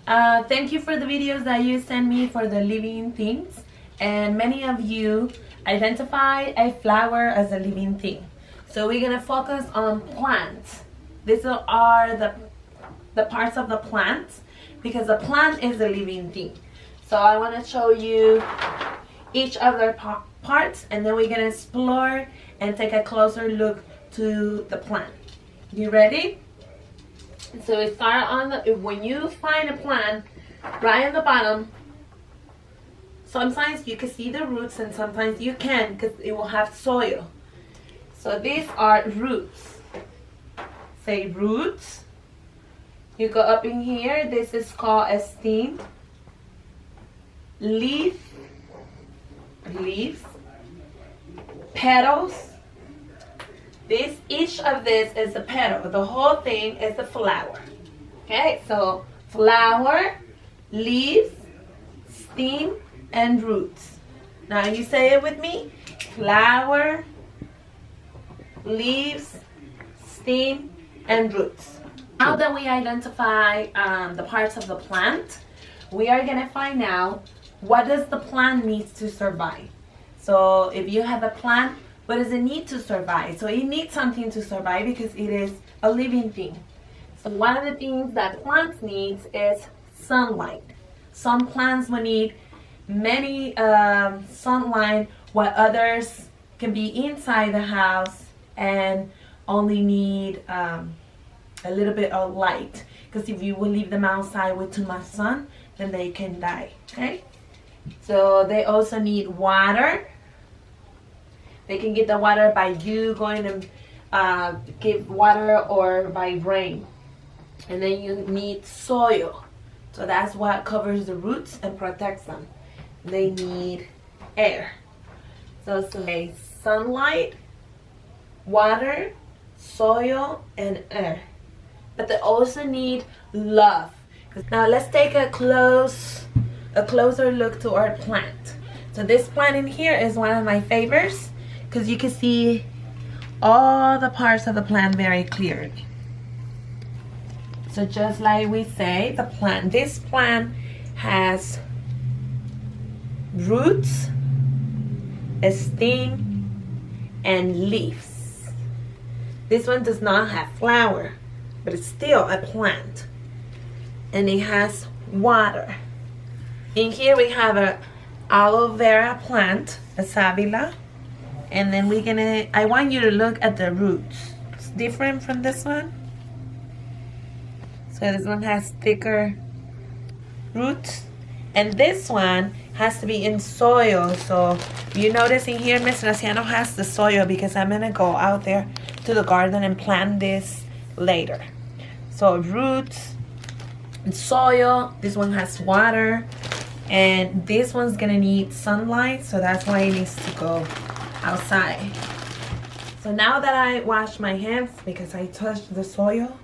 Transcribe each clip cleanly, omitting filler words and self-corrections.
Thank you for the videos that you sent me for the living things, and many of you identify a flower as a living thing. So we're gonna focus on plants. These are the parts of the plant, because the plant is a living thing. So I want to show you each of their parts, and then we're gonna explore and take a closer look to the plant. You ready? So we start on when you find a plant, right at the bottom, sometimes you can see the roots and sometimes you can't because it will have soil. So these are roots. Say roots. You go up in here, this is called a stem. Leaves, petals. Each of this is a petal. The whole thing is a flower. Okay, so flower, leaves, stem, and roots. Now you say it with me. Flower, leaves, stem, and roots. Now that we identify the parts of the plant, we are going to find out what does the plant need to survive. So if you have a plant, what does it need to survive? So it needs something to survive because it is a living thing. So one of the things that plants need is sunlight. Some plants will need many sunlight, while others can be inside the house and only need a little bit of light. Because if you will leave them outside with too much sun, then they can die. Okay? So they also need water. They can get the water by you going to give water or by rain. And then you need soil. So that's what covers the roots and protects them. They need air. So say sunlight, water, soil, and air. But they also need love. Now let's take a closer look to our plant. So this plant in here is one of my favorites, because you can see all the parts of the plant very clearly. So just like we say, this plant has roots, a stem, and leaves. This one does not have flower, but it's still a plant. And it has water. In here we have an aloe vera plant, a savila. And then I want you to look at the roots. It's different from this one. So this one has thicker roots. And this one has to be in soil. So you notice in here, Miss Graciano has the soil because I'm going to go out there to the garden and plant this later. So roots and soil. This one has water. And this one's going to need sunlight. So that's why it needs to go outside. So now that I wash my hands because I touched the soil,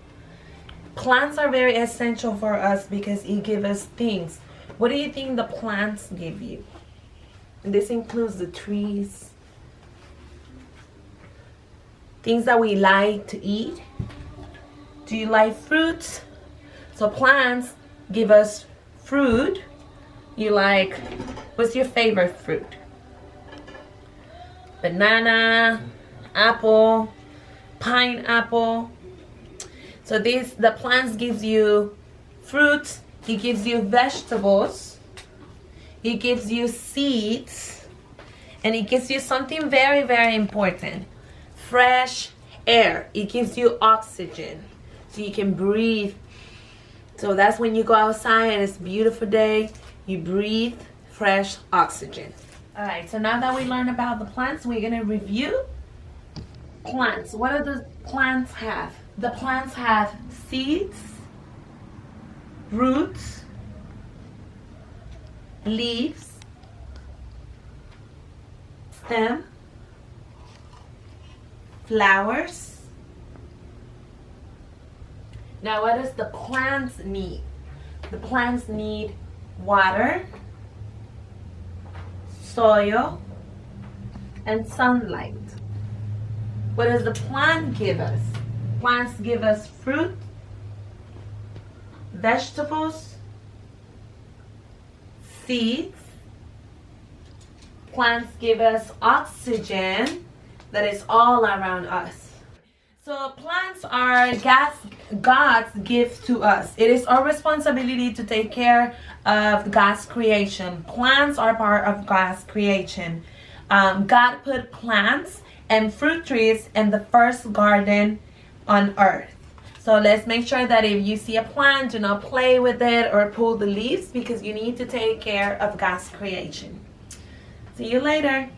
plants are very essential for us because it gives us things. What do you think the plants give you? And this includes the trees, things that we like to eat. Do you like fruits? So plants give us fruit. What's your favorite fruit? Banana, apple, pineapple. So the plants gives you fruits, it gives you vegetables, it gives you seeds, and it gives you something very, very important. Fresh air. It gives you oxygen so you can breathe. So that's when you go outside and it's a beautiful day, you breathe fresh oxygen. Alright, so now that we learned about the plants, we're going to review plants. What do the plants have? The plants have seeds, roots, leaves, stem, flowers. Now what does the plants need? The plants need water, soil, and sunlight. What does the plant give us? Plants give us fruit, vegetables, seeds. Plants give us oxygen that is all around us. So plants are God's gift to us. It is our responsibility to take care of God's creation. Plants are part of God's creation. God put plants and fruit trees in the first garden on earth. So let's make sure that if you see a plant, do not play with it or pull the leaves, because you need to take care of God's creation. See you later.